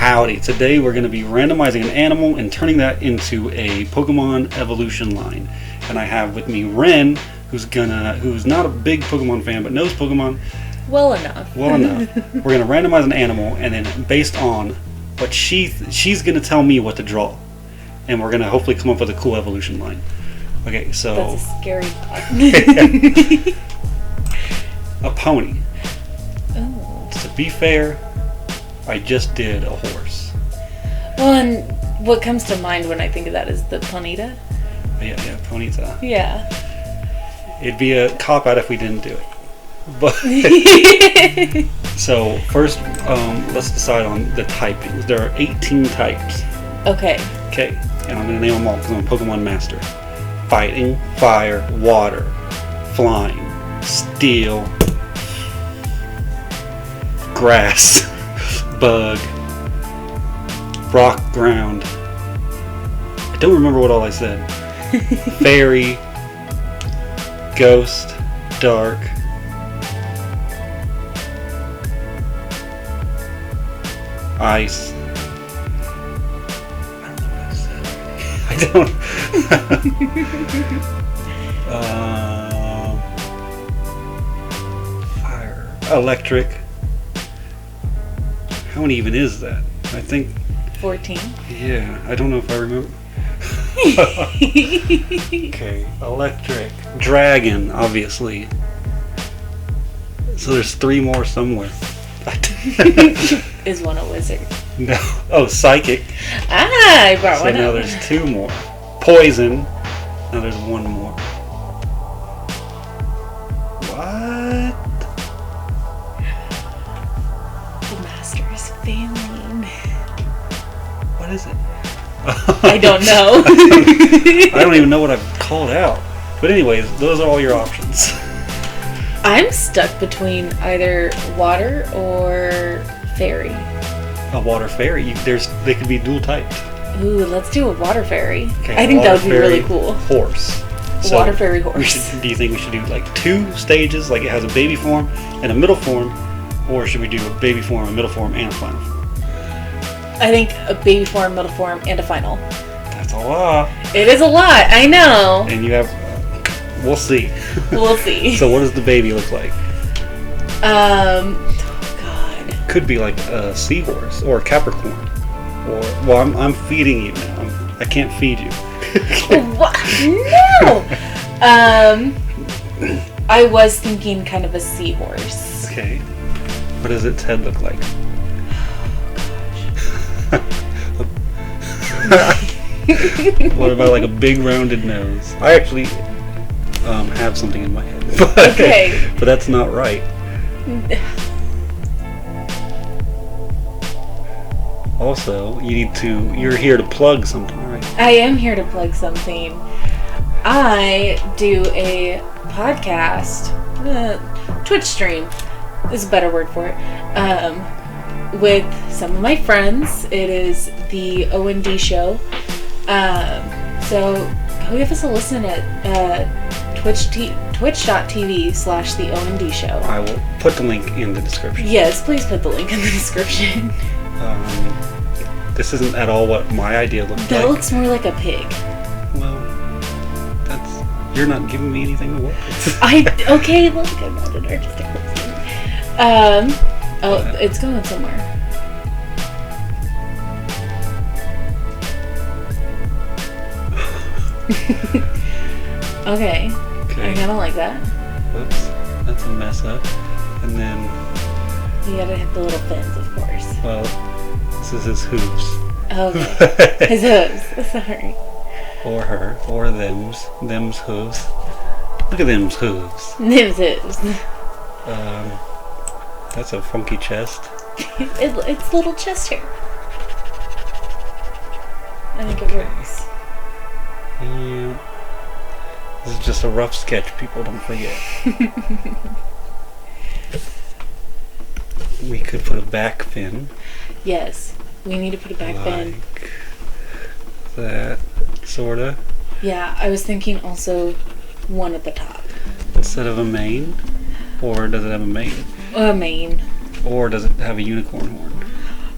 Howdy. Today we're going to be randomizing an animal and turning that into a Pokemon evolution line. And I have with me Rynn, who's not a big Pokemon fan but knows Pokemon well enough. We're going to randomize an animal, and then based on what she's going to tell me what to draw. And we're going to hopefully come up with a cool evolution line. Okay, so that's a scary thought. A pony. Oh. To be fair, I just did a horse. Well, and what comes to mind when I think of that is the Ponyta. Yeah, Ponyta. Yeah. It'd be a cop-out if we didn't do it. But so first, let's decide on the typings. There are 18 types. Okay. Okay, and I'm gonna name them all because I'm a Pokemon master. Fighting, fire, water, flying, steel, grass, bug, rock, ground. I don't remember what all I said. Fairy, ghost, dark, ice. I don't. Fire, electric. How many even is that? I think 14. Yeah, I don't know if I remember. Okay, electric, dragon, obviously. So there's 3 more somewhere. Is one a wizard? No. Oh, psychic. I brought So one now up. there's 2 more. Poison. Now there's 1 more. What? The master is failing. What is it? I don't know. I don't even know what I've called out. But anyways, those are all your options. I'm stuck between either water or fairy. A water fairy. They could be dual typed. Ooh, let's do a water fairy. Okay, I think that would be water really fairy cool. Horse. So Water fairy horse. Do you think we should do like 2 stages, like it has a baby form and a middle form, or should we do a baby form, a middle form, and a final form? I think a baby form, middle form, and a final. That's a lot. It is a lot, I know. And you have, we'll see. We'll see. So what does the baby look like? Oh God. Could be like a seahorse or a Capricorn, or well, I'm feeding you now. I can't feed you. What? No. I was thinking kind of a seahorse. Okay. What does its head look like? What about like a big rounded nose? I actually have something in my head, Okay. but that's not right. Also, you're here to plug something, right? I am here to plug something. I do a podcast, Twitch stream is a better word for it, with some of my friends. It is the OND show. So go give us a listen at twitch.tv/the OND show. I will put the link in the description. Yes, please put the link in the description. This isn't at all what my idea looked like. That looks more like a pig. Well, you're not giving me anything to work with. Okay, look, I'm not an artistic person. It's going somewhere. Okay. I kind of like that. Whoops, that's a mess up. And then, You gotta hit the little fins, of course. well, this is his hooves. Okay. His hooves. Sorry. Or her, or them's hooves. Look at them's hooves. His hooves. That's a funky chest. It's little chest hair. I think it works. Yeah. This is just a rough sketch, people, don't forget. We could put a back fin. Yes. We need to put a back fin. Like that, sorta. Yeah, I was thinking also one at the top. Instead of a mane? Or does it have a mane? A mane. Or does it have a unicorn horn?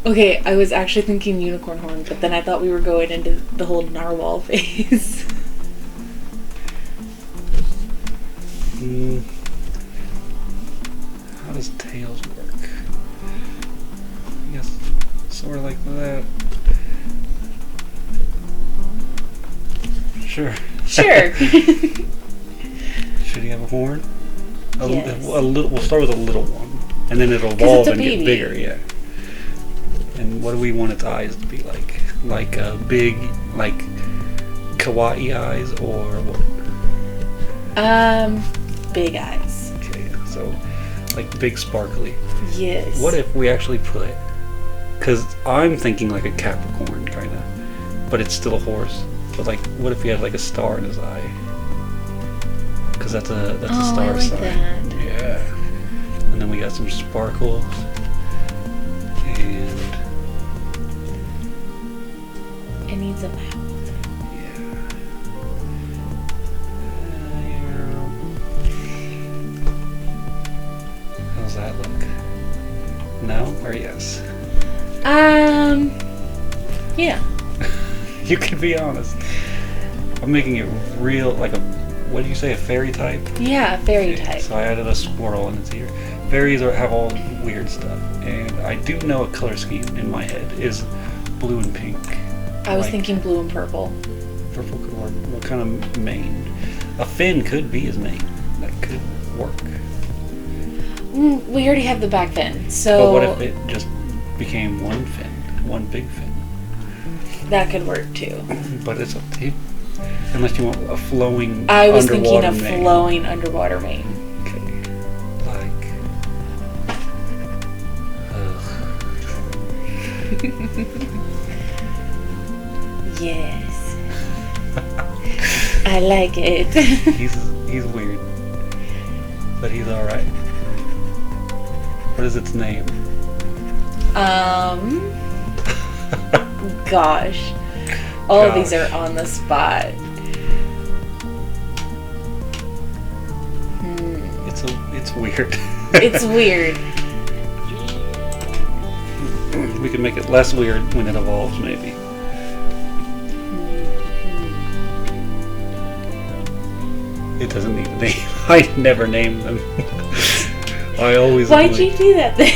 Okay, I was actually thinking unicorn horn, but then I thought we were going into the whole narwhal phase. How does tails work? I guess sort of like that. Sure. Sure. Should he have a horn? Yes. We'll start with a little one, and then it'll evolve and baby. get bigger. Yeah. And what do we want its eyes to be like? Like big, like kawaii eyes, or what? Big eyes. Okay, so like big sparkly. Yes. What if we actually put? Because I'm thinking like a Capricorn kind of, but it's still a horse. But like, what if he had like a star in his eye? Because that's a star I like sign. that. Yeah. And then we got some sparkles. And It needs a mouth. how's that look? No or yes? Yeah. You can be honest. I'm making it real, like a, what do you say, a fairy type? Yeah, fairy type. So I added a squirrel in its ear. Fairies have all weird stuff, and I do know a color scheme in my head is blue and pink. I was Like, thinking blue and purple. purple could work. What kind of mane? A fin could be his mane. That could work. We already have the back fin, so But what if it just became one fin, one big fin? that could work too. But it's up to you. Unless you want a flowing I was thinking underwater of mane. flowing underwater mane. Okay. Like. Yes. I like it. He's weird. But he's alright. What is its name? Gosh. All of these are on the spot. It's weird. It's weird. We can make it less weird when it evolves, maybe. It doesn't need a name. I never name them. I always. Why'd you do that then?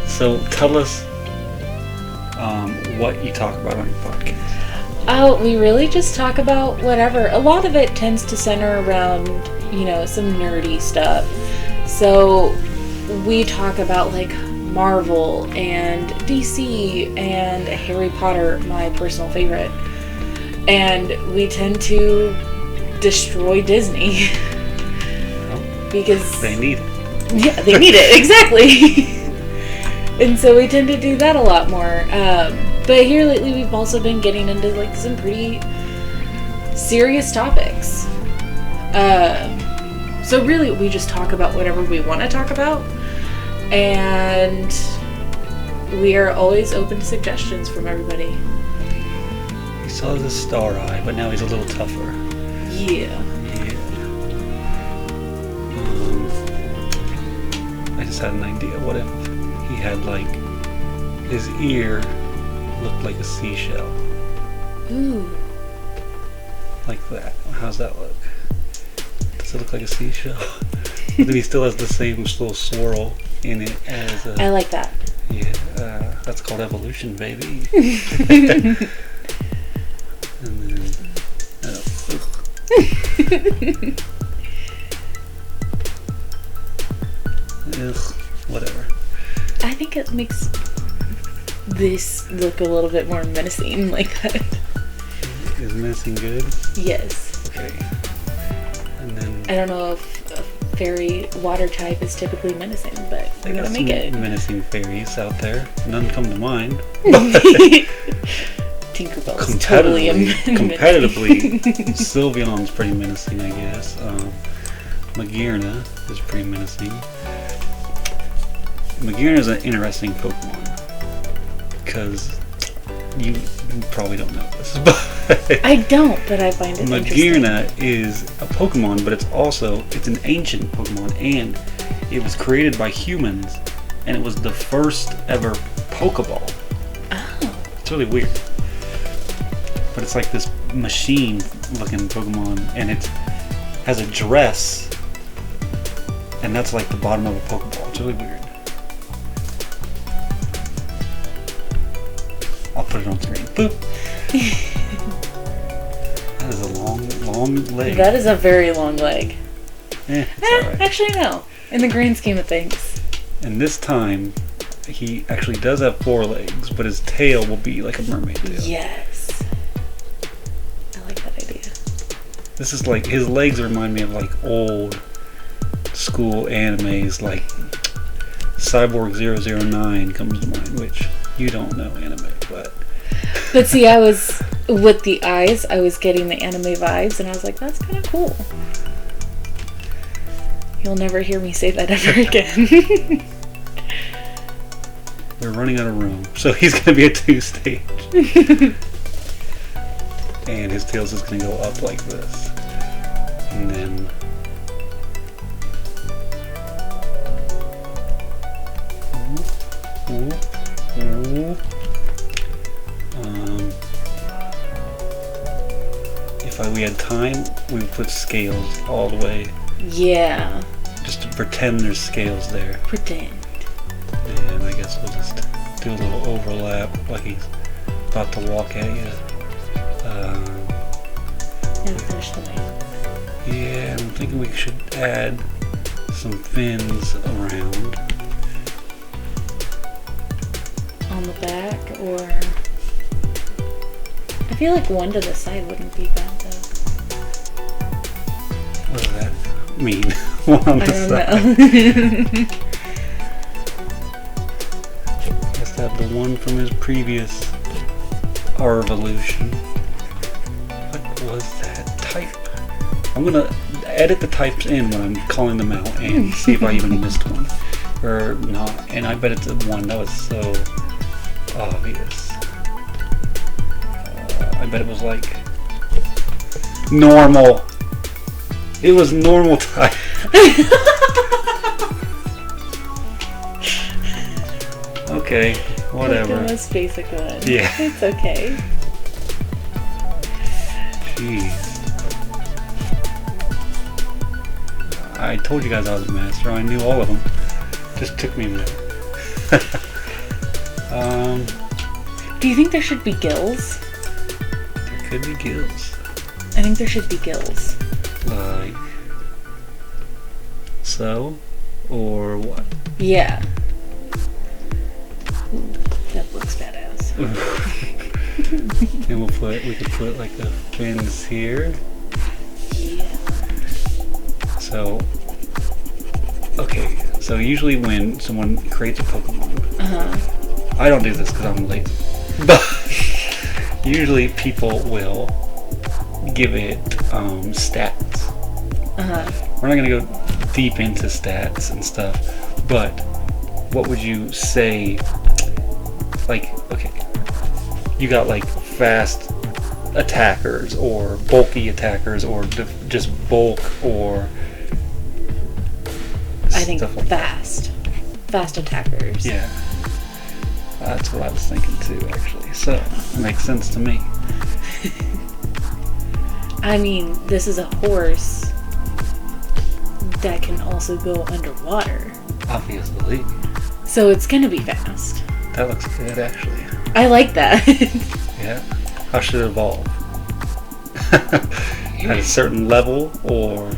So tell us what you talk about on your podcast. Oh, we really just talk about whatever. A lot of it tends to center around, some nerdy stuff. So we talk about like Marvel and DC and Harry Potter, my personal favorite. And we tend to destroy Disney. Because They need it. yeah, they need it, exactly. And so we tend to do that a lot more. But here lately we've also been getting into like some pretty serious topics. So really we just talk about whatever we want to talk about. And we are always open to suggestions from everybody. He saw the star eye, but now he's a little tougher. Yeah. I just had an idea. What if he had like his ear looked like a seashell, Ooh. like that? How's that look? Does it look like a seashell? But then he still has the same little swirl in it as a. I like that. Yeah, that's called evolution, baby. And then. Ugh, whatever. I think it makes this look a little bit more menacing like that. Is menacing good? Yes. Okay. And then. I don't know if a fairy water type is typically menacing, but They we're got gonna some make it. menacing fairies out there. None come to mind. Tinkerbell's totally menacing. Competitively, Sylveon's pretty menacing, I guess. Magearna is pretty menacing. Magearna is an interesting Pokemon because you probably don't know this, but I don't, but I find it interesting. Magearna is a Pokemon, but it's an ancient Pokemon, and it was created by humans, and it was the first ever Pokeball. Oh. It's really weird. But it's like this machine-looking Pokemon, and it has a dress, and that's like the bottom of a Pokeball. It's really weird. I'll put it on screen. Boop! That is a long leg. That is a very long leg. It's alright. Actually, no. In the grand scheme of things. And this time, he actually does have 4 legs, but his tail will be like a mermaid tail. Yes. I like that idea. This is like, his legs remind me of like old school animes, like Cyborg 009 comes to mind, which you don't know anime, but... But see, I was, with the eyes, I was getting the anime vibes, and I was like, that's kind of cool. You'll never hear me say that ever again. We're running out of room, so he's going to be a 2-stage. And his tail's just going to go up like this. And then... if we had time, we would put scales all the way. Yeah. Just to pretend there's scales there. Pretend. And I guess we'll just do a little overlap, like he's about to walk at you. And finish the leg. Yeah, I'm thinking we should add some fins around. On the back, or... I feel like one to the side wouldn't be bad, though. What does that mean? One on the I side. don't know. Has to have the one from his previous R-evolution. What was that type? I'm gonna edit the types in when I'm calling them out and see if I even missed one or not. And I bet it's a one. That was so obvious. I bet it was like normal. It was normal type. Okay, whatever. The most basic one. Yeah. It's okay. Jeez. I told you guys I was a master. I knew all of them. Just took me a minute. Do you think there should be gills? There could be gills. I think there should be gills. Like so, or what? Yeah. Ooh, that looks badass. And we could put like the fins here. Yeah. So, okay. So usually when someone creates a Pokemon, I don't do this because I'm lazy. But usually people will give it stats. We're not gonna go deep into stats and stuff, but what would you say? Like, okay, you got like fast attackers or bulky attackers or just bulk or I think stuff like fast attackers. that. Yeah, that's what I was thinking too, actually. So it makes sense to me. I mean, this is a horse that can also go underwater, Obviously, so it's gonna be fast. that looks good, actually. I like that. Yeah. How should it evolve? At a certain level, or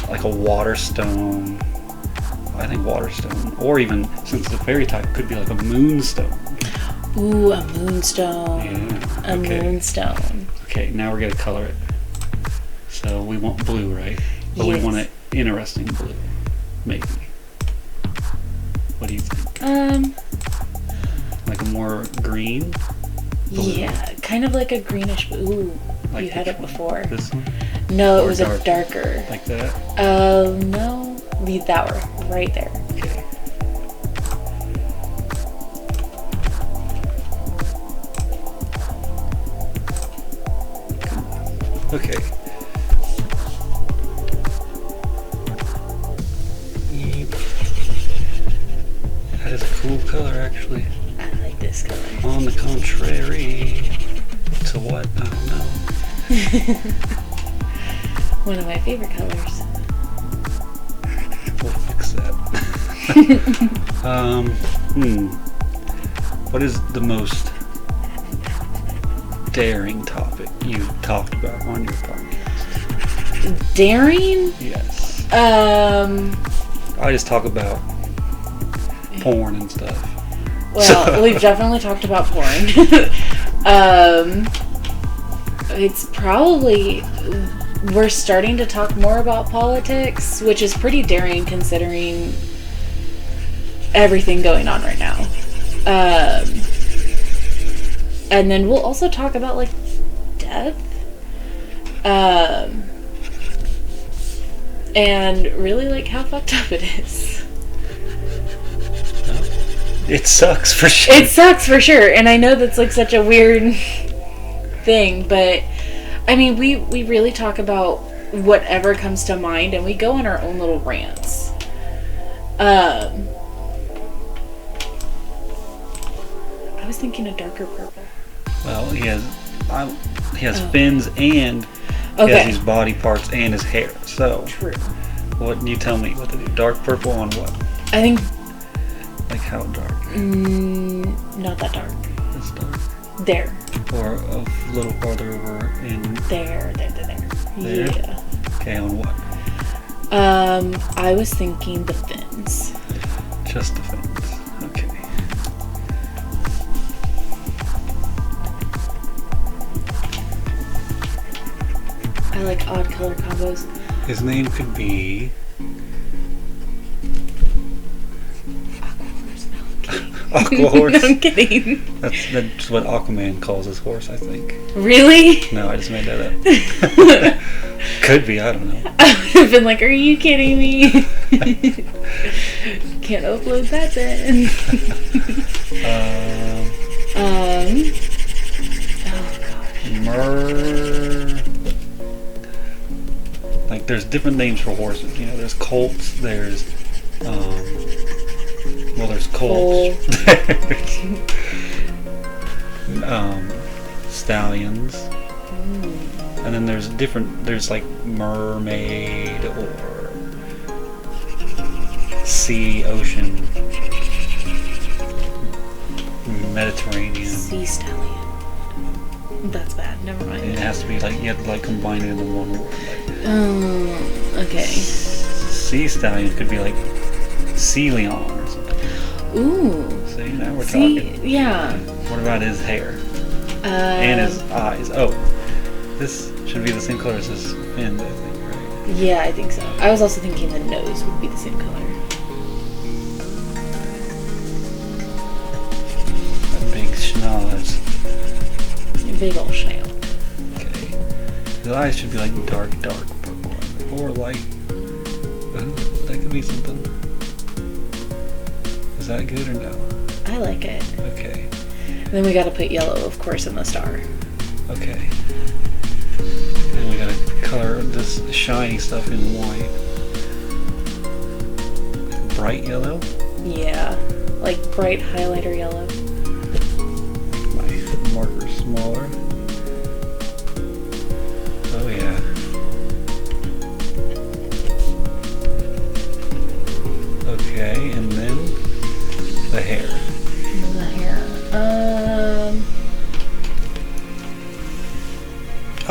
like a water stone. I think water stone, or even since the fairy type could be like a moonstone. Ooh, a moonstone. Yeah. A moonstone. Okay, now we're gonna color it. So we want blue, right? But Yes. we want it interesting blue, maybe. What do you think? Like a more green? Blue? Yeah, kind of like a greenish. Ooh, Like you had which it one? before. This one? No, it Or was darker? a darker. Like that? No, leave that one right there. Okay. Okay. That is actually. I like this color. On the contrary to what? I don't know. One of my favorite colors. We'll fix that. What is the most daring topic you've talked about on your podcast? Daring? Yes. I just talk about porn and stuff. Well, we've definitely talked about porn. It's probably... We're starting to talk more about politics, which is pretty daring considering everything going on right now. And then we'll also talk about, like, death. And really, like, how fucked up it is. It sucks for sure. It sucks for sure. And I know that's, like, such a weird thing, but... I mean, we really talk about whatever comes to mind, and we go on our own little rants. I was thinking a darker purple. Well, he has fins and he has these body parts and his hair. So, true. What you tell me? What to do? Dark purple on what? I think. Like how dark? Not that dark. It's dark. There. Or a little farther over in... There. Yeah. Okay, on what? I was thinking the fins. Just the fins. Okay. I like odd color combos. His name could be... Aqua horse? No, I'm kidding. That's what Aquaman calls his horse, I think. Really? No, I just made that up. Could be, I don't know. I would have been like, are you kidding me? Can't upload that then. Oh gosh. Like, there's different names for horses. You know, there's colts, there's colts. Stallions. And then there's like mermaid or sea, ocean, Mediterranean. Sea stallion. That's bad. Never mind. It has to be like, you have to like combine it into one word. Like, okay. Sea stallion could be like sea leon or something. Ooh. See, now we're talking. Yeah. What about his hair? And his eyes. Oh, this should be the same color as his fins, I think, right? Yeah, I think so. I was also thinking the nose would be the same color. A big schnoz. A big old snail. Okay. His eyes should be like dark purple. Or like... that could be something. Is that good or no? I like it. Okay. And then we gotta put yellow, of course, in the star. Okay. And we gotta color this shiny stuff in white. Bright yellow? Yeah. Like bright highlighter yellow. My marker's smaller. Oh yeah. Okay, and then the hair. The hair.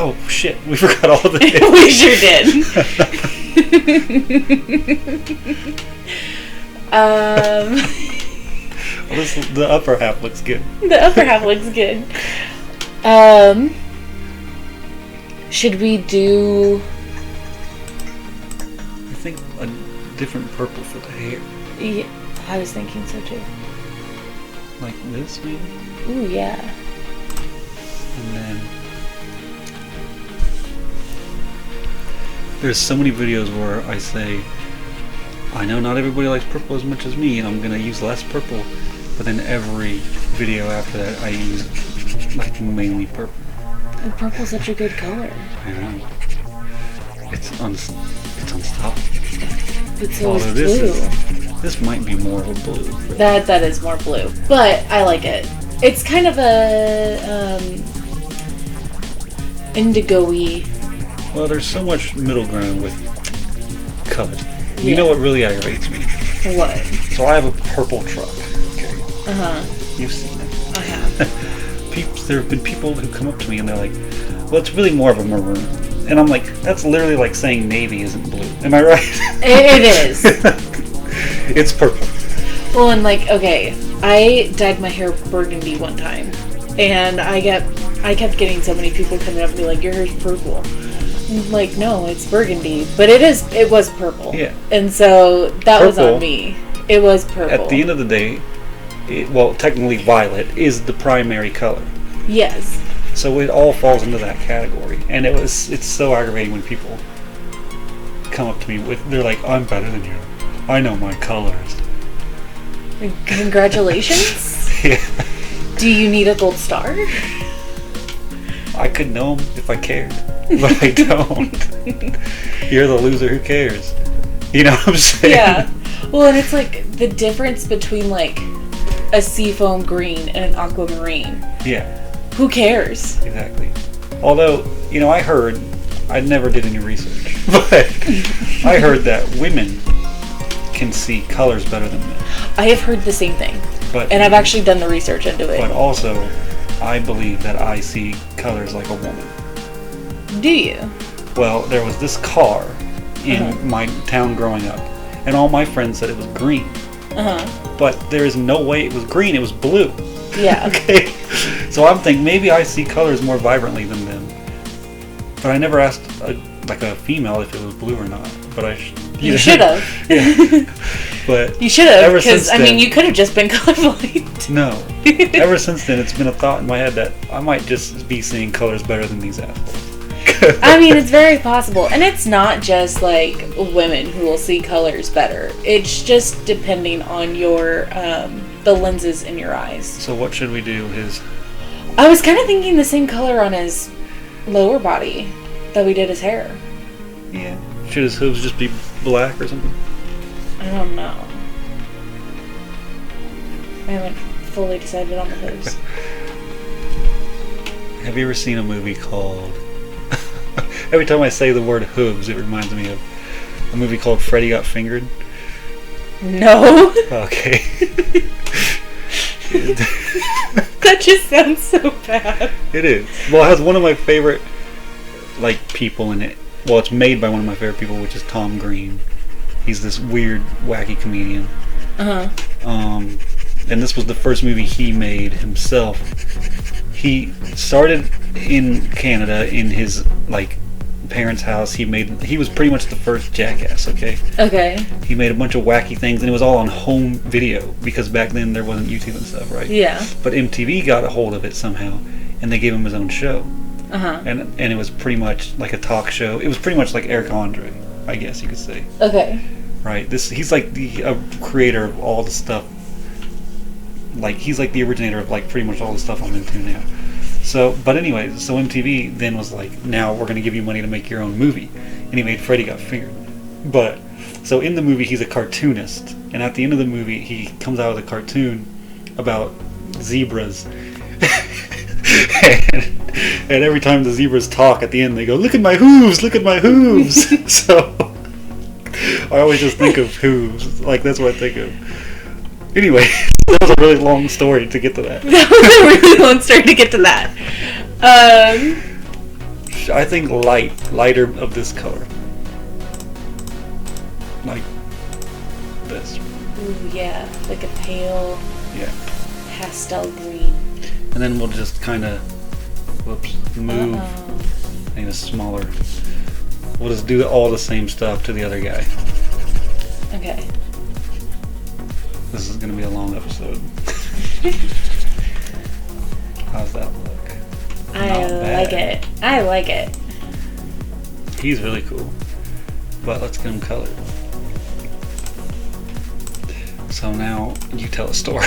Oh shit, we forgot all the hair. We sure did. Well, the upper half looks good. The upper half looks good. Should we do... I think a different purple for the hair. Yeah, I was thinking so too. Like this, maybe? Ooh, yeah. And then... There's so many videos where I say, I know not everybody likes purple as much as me, and I'm going to use less purple. But then every video after that, I use like mainly purple. And purple's such a good color. I know. It's unstoppable. But so is Although this blue. is This might be more of a blue. That is more blue, but I like it. It's kind of a indigo-y. Well, there's so much middle ground with colors. You know what really aggravates me? What? So I have a purple truck. Okay. You've seen it. I have. There have been people who come up to me and they're like, "Well, it's really more of a maroon," and I'm like, "That's literally like saying navy isn't blue." Am I right? It is. It's purple. Well, and like, okay, I dyed my hair burgundy one time, and I kept getting so many people coming up and be like, "Your hair's purple." I'm like, no, it's burgundy, but it was purple. Yeah. And so that was Purple, on me. It was purple. At the end of the day, well, technically violet is the primary color. Yes. So it all falls into that category, and it's so aggravating when people come up to me they're like, "I'm better than you. I know my colors." Congratulations. Yeah. Do you need a gold star? I could know them if I cared, but I don't. You're the loser who cares. You know what I'm saying? Yeah. Well, and it's like the difference between like a seafoam green and an aquamarine. Yeah. Who cares? Exactly. Although, I never did any research, but I heard that women can see colors better than men. I have heard the same thing. And I've actually done the research into it. But also, I believe that I see colors like a woman. Do you? Well, there was this car in my town growing up, and all my friends said it was green. But there is no way it was green, it was blue. Yeah. Okay. So I'm thinking maybe I see colors more vibrantly than them. But I never asked a female if it was blue or not. But you should have. Yeah. But you should have, because you could have just been colorblind. No. Ever since then, it's been a thought in my head that I might just be seeing colors better than these assholes. It's very possible, and it's not just like women who will see colors better. It's just depending on your the lenses in your eyes. So what should we do? I was kind of thinking the same color on his lower body that we did his hair. Yeah. Should his hooves just be black or something? I don't know. I haven't fully decided on the hooves. Have you ever seen a movie called... Every time I say the word hooves, it reminds me of a movie called Freddy Got Fingered. No. Okay. That just sounds so bad. It is. Well, it has one of my favorite people in it. Well, it's made by one of my favorite people, which is Tom Green. He's this weird, wacky comedian. And this was the first movie he made himself. He started in Canada in his parents' house. He was pretty much the first Jackass. Okay. He made a bunch of wacky things, and it was all on home video because back then there wasn't YouTube and stuff, right? Yeah. But MTV got a hold of it somehow, and they gave him his own show. And it was pretty much like a talk show. It was pretty much like Eric Andre, I guess you could say. Okay. Right. He's like the creator of all the stuff. He's like the originator of pretty much all the stuff I'm into now. So MTV then was like, now we're gonna give you money to make your own movie, and he made Freddy Got Fingered. But so in the movie he's a cartoonist, and at the end of the movie he comes out with a cartoon about zebras. And every time the zebras talk at the end, they go, "Look at my hooves! Look at my hooves!" So I always just think of hooves. That's what I think of. Anyway, that was a really long story to get to that. That was a really long story to get to that. I think lighter of this color. Like this. Ooh, yeah. Like a pale pastel green. And then we'll just kind of, move. I need a smaller. We'll just do all the same stuff to the other guy. Okay. This is going to be a long episode. How's that look? I like it. He's really cool. But let's get him colored. So now you tell a story.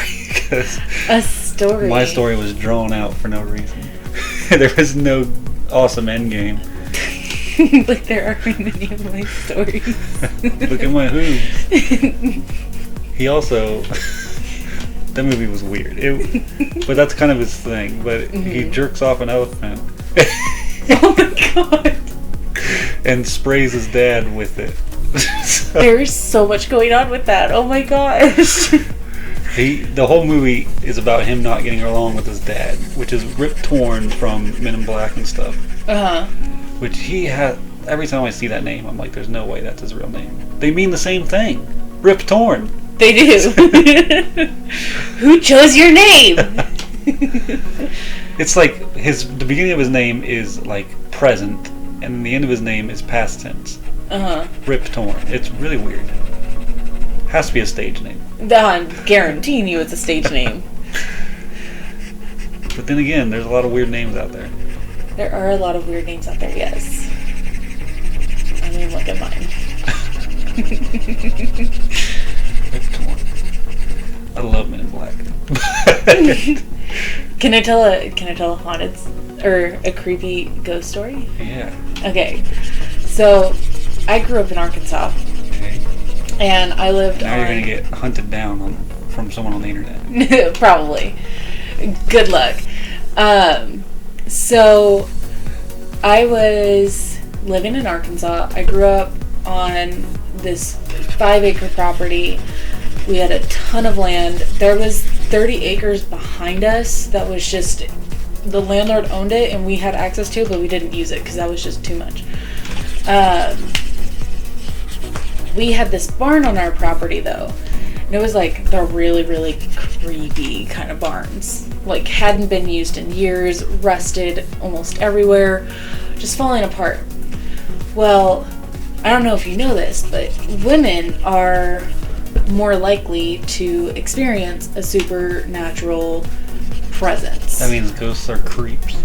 A story? My story was drawn out for no reason. There was no awesome end game. Like there are many of my stories. Look at my hooves. He also that movie was weird. But that's kind of his thing. But he jerks off an elephant. Oh my god. And sprays his dad with it. There's so much going on with that. Oh my gosh. The whole movie is about him not getting along with his dad, which is Rip Torn from Men in Black and stuff. Which he had. Every time I see that name, I'm like, there's no way that's his real name. They mean the same thing. Rip Torn. They do. Who chose your name? It's like the beginning of his name is like present, and the end of his name is past tense. Rip Torn. It's really weird. Has to be a stage name. I'm guaranteeing you it's a stage name. But then again, there's a lot of weird names out there. There are a lot of weird names out there, yes. I mean, look at mine. Rip Torn. I love Men in Black. Can I tell a haunted or a creepy ghost story? Yeah. Okay. So, I grew up in Arkansas. Okay. And I lived now you're gonna get hunted down from someone on the internet. Probably. Good luck. So, I was living in Arkansas. I grew up on this 5-acre property. We had a ton of land. There was 30 acres behind us that was just, the landlord owned it and we had access to it, but we didn't use it because that was just too much. We had this barn on our property though. And it was like the really, really creepy kind of barns. Like hadn't been used in years, rusted almost everywhere, just falling apart. Well, I don't know if you know this, but women are more likely to experience a supernatural presence. That means ghosts are creeps.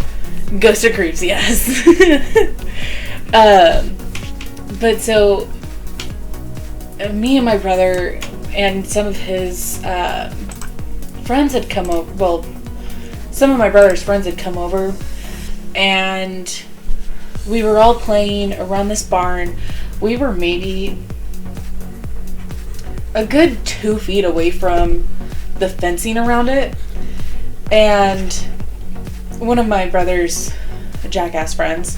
Ghosts are creeps, yes. But so, me and my brother and some of his friends had come over. Well, some of my brother's friends had come over, and we were all playing around this barn. We were maybe a good 2 feet away from the fencing around it, and one of my brother's jackass friends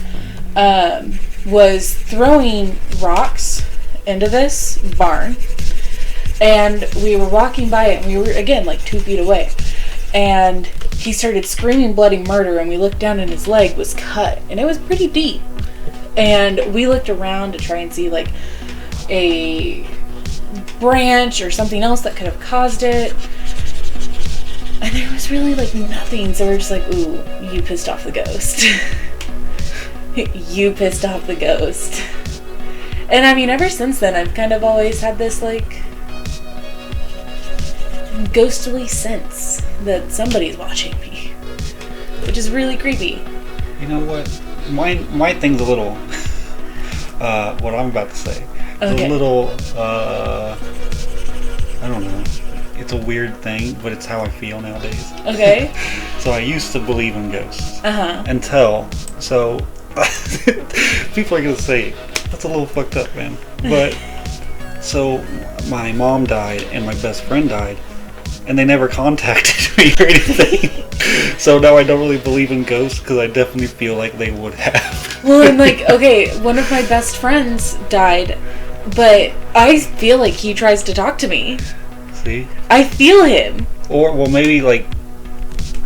was throwing rocks into this barn, and we were walking by it, and we were again like 2 feet away, and he started screaming bloody murder, and we looked down and his leg was cut, and it was pretty deep, and we looked around to try and see like a branch or something else that could have caused it, and there was really like nothing. So we're just like, ooh, you pissed off the ghost. You pissed off the ghost. And I mean, ever since then I've kind of always had this like ghostly sense that somebody's watching me, which is really creepy. You know what, my thing's a little what I'm about to say. Okay. A little, I don't know. It's a weird thing, but it's how I feel nowadays. Okay. So I used to believe in ghosts. So people are gonna say, that's a little fucked up, man. But, so my mom died and my best friend died, and they never contacted me or anything. So now I don't really believe in ghosts, because I definitely feel like they would have. Well, I'm like, okay, one of my best friends died, but I feel like he tries to talk to me. See? I feel him. Or, well, maybe, like,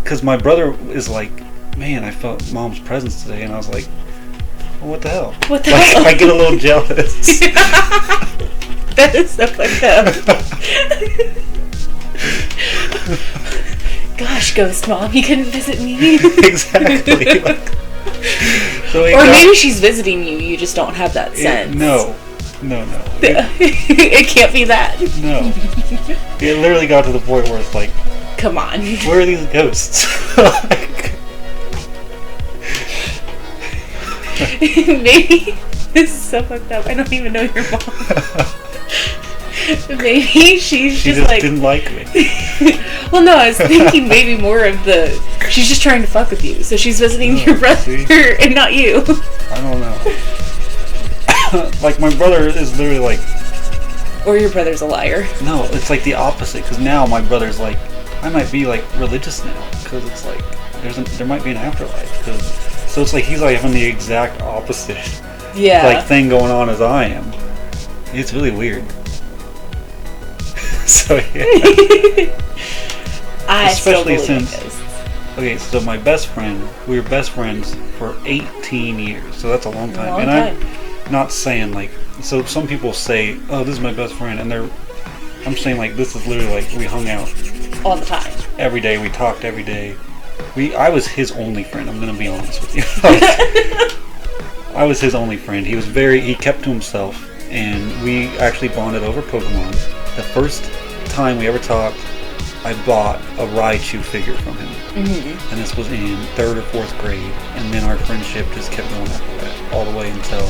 because my brother is like, man, I felt mom's presence today, and I was like, well, what the hell? What the like, hell? I get a little jealous. That is so fucked up. Gosh, ghost mom, you couldn't visit me. Exactly. Like, so or maybe she's visiting you, you just don't have that sense. No. It can't be that. No. It literally got to the point where it's like, come on. Where are these ghosts? Like, maybe this is so fucked up. I don't even know your mom. Maybe she just like didn't like me. Well, no, I was thinking maybe more of she's just trying to fuck with you, so she's visiting your brother and not you. I don't know. Like, my brother is literally like, Or your brother's a liar. No, it's like the opposite. Because now my brother's like, I might be like religious now. Because it's like there might be an afterlife. So it's like he's like having the exact opposite like thing going on as I am. It's really weird. So yeah. Especially since okay, so my best friend, we were best friends for 18 years. So that's a long time. And I'm not saying like, so some people say, oh, this is my best friend, and I'm saying like this is literally like we hung out all the time. Every day, we talked every day. I was his only friend, I'm gonna be honest with you. I was his only friend. He kept to himself, and we actually bonded over Pokemon. The first time we ever talked, I bought a Raichu figure from him. Mm-hmm. And this was in 3rd or 4th grade, and then our friendship just kept going after that, all the way until,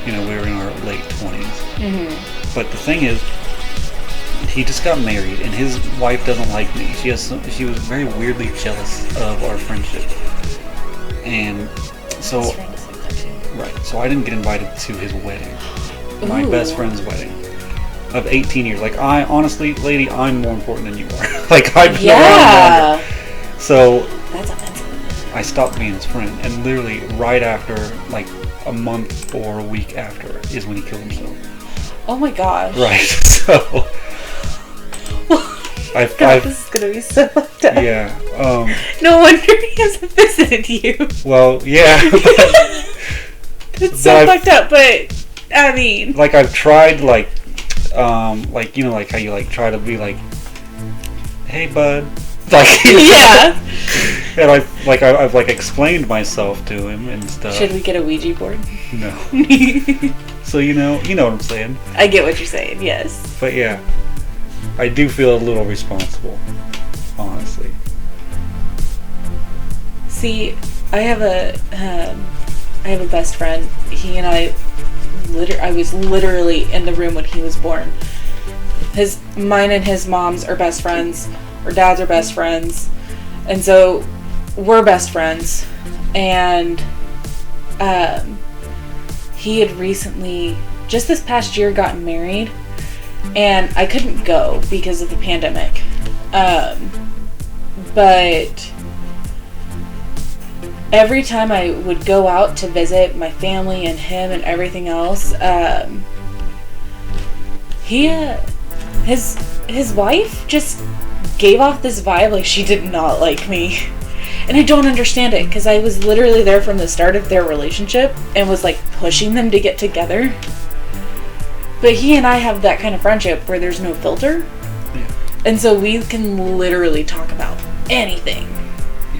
we were in our late 20s. Mm-hmm. But the thing is, he just got married, and his wife doesn't like me. She was very weirdly jealous of our friendship. And so, right, so I didn't get invited to his wedding, my best friend's wedding of 18 years. Like, I honestly, lady, I'm more important than you are. Like, I've been around longer. So that's offensive. I stopped being his friend, and literally right after, like a month or a week after, is when he killed himself. Oh my gosh. Right. So God, this is gonna be so fucked up. Yeah. No wonder he hasn't visited you. Well, yeah. It's so fucked up, but I mean, like I've tried, like how you like try to be like, hey bud, like yeah. And I've like explained myself to him and stuff. Should we get a Ouija board? No. So you know what I'm saying. I get what you're saying. Yes. But yeah. I do feel a little responsible, honestly. See, I have a best friend. He and I was literally in the room when he was born. Mine and his moms are best friends. Our dads are best friends, and so we're best friends. And he had recently, just this past year, gotten married. And I couldn't go because of the pandemic. But every time I would go out to visit my family and him and everything else, his wife just gave off this vibe like she did not like me. And I don't understand it, because I was literally there from the start of their relationship and was like pushing them to get together. But he and I have that kind of friendship where there's no filter. Yeah. And so we can literally talk about anything.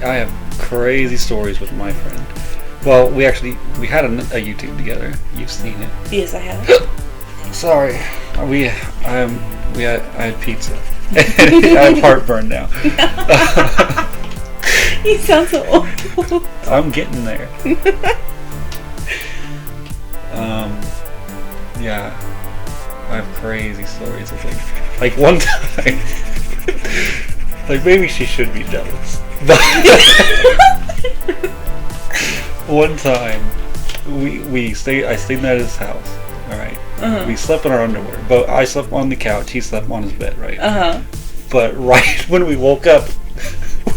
I have crazy stories with my friend. Well, we had a YouTube together. You've seen it. Yes, I have. Sorry. I had pizza. I have heartburn now. You sound so old. I'm getting there. Yeah. I have crazy stories of like one time, like maybe she should be jealous. One time, I stayed at his house. All right, we slept in our underwear, but I slept on the couch. He slept on his bed, right? But right when we woke up,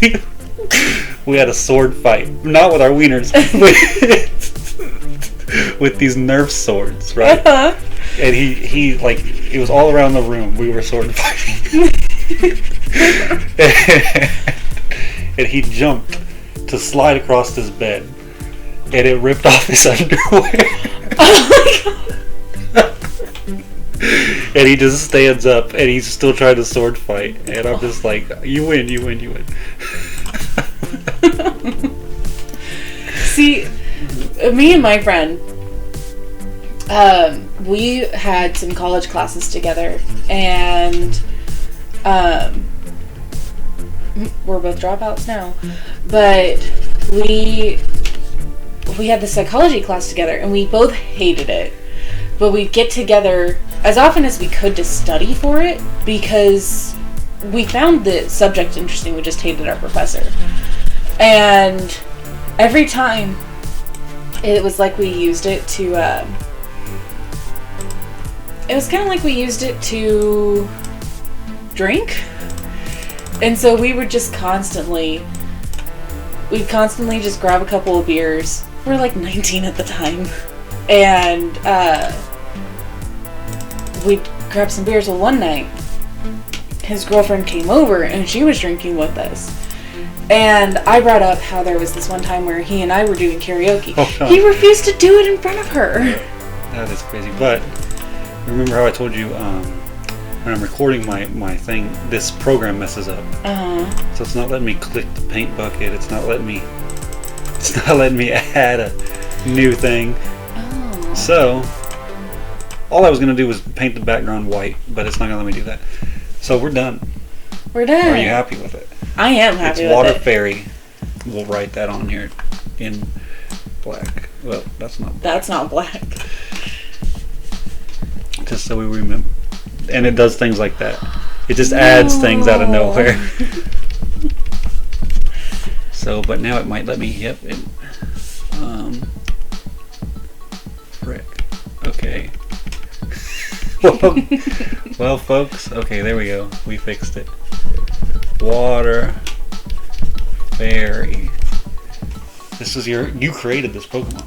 we had a sword fight, not with our wieners, with these Nerf swords, right? And he like, it was all around the room. We were sword fighting. And he jumped to slide across his bed, and it ripped off his underwear. Oh my god. And he just stands up, and he's still trying to sword fight. And I'm just like, you win. See, me and my friend, we had some college classes together, and we're both dropouts now, but we had the psychology class together, and we both hated it, but we'd get together as often as we could to study for it, because we found the subject interesting. We just hated our professor, and every time it was like we used it to it was kind of like we used it to drink. And so we would just we'd constantly just grab a couple of beers. We were like 19 at the time. And we'd grab some beers. Well, one night, his girlfriend came over and she was drinking with us. And I brought up how there was this one time where he and I were doing karaoke. Oh, he refused to do it in front of her. That is crazy. But remember how I told you when I'm recording my thing, this program messes up. So it's not letting me click the paint bucket. It's not letting me add a new thing. Oh. So all I was gonna do was paint the background white, but it's not gonna let me do that. So we're done. We're done. Are you happy with it? I am happy with it. It's Water Fairy. We'll write that on here in black. Well, that's not black. That's not black. Just so we remember. And it does things like that. It just adds things out of nowhere. So, but now it might let me, yep. Frick. Okay. Well, folks, okay, there we go. We fixed it. Water Fairy. This is you created this Pokemon.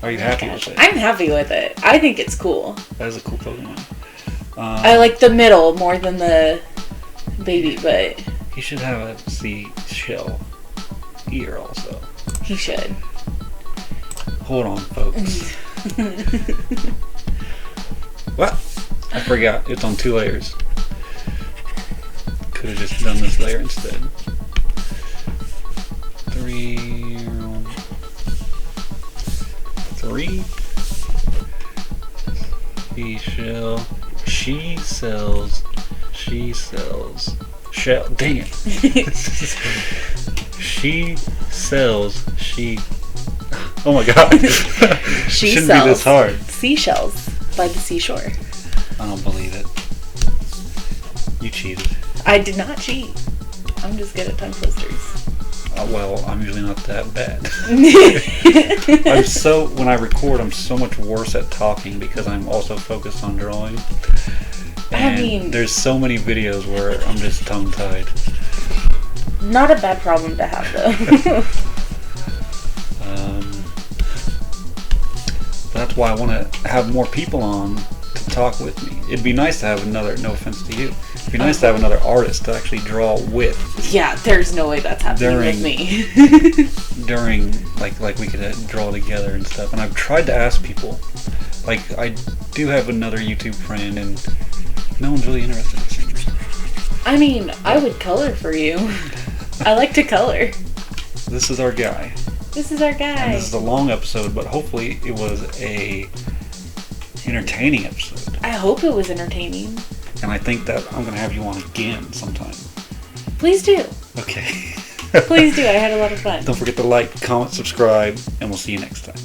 Are you happy with it? I'm happy with it. I think it's cool. That is a cool Pokemon. I like the middle more than the baby, but he should have a seashell ear also. He should. Hold on, folks. What? I forgot. It's on 2 layers. Could have just done this layer instead. 3. Seashell. She sells shell. Dang it. Oh my god. She Shouldn't sells be this hard. seashells by the seashore. I don't believe it. You cheated. I did not cheat. I'm just good at tongue twisters. Well, I'm usually not that bad. When I record, I'm so much worse at talking because I'm also focused on drawing. And there's so many videos where I'm just tongue-tied. Not a bad problem to have, though. That's why I want to have more people on to talk with me. It'd be nice to have another, no offense to you, it'd be nice to have another artist to actually draw with. Yeah, there's no way that's happening with me. During, like we could draw together and stuff. And I've tried to ask people. Like, I do have another YouTube friend, and no one's really interested in this. I mean, I would color for you. I like to color. This is our guy. This is our guy. And this is a long episode, but hopefully it was a entertaining episode. I hope it was entertaining. And I think that I'm going to have you on again sometime. Please do. Okay. Please do. I had a lot of fun. Don't forget to like, comment, subscribe, and we'll see you next time.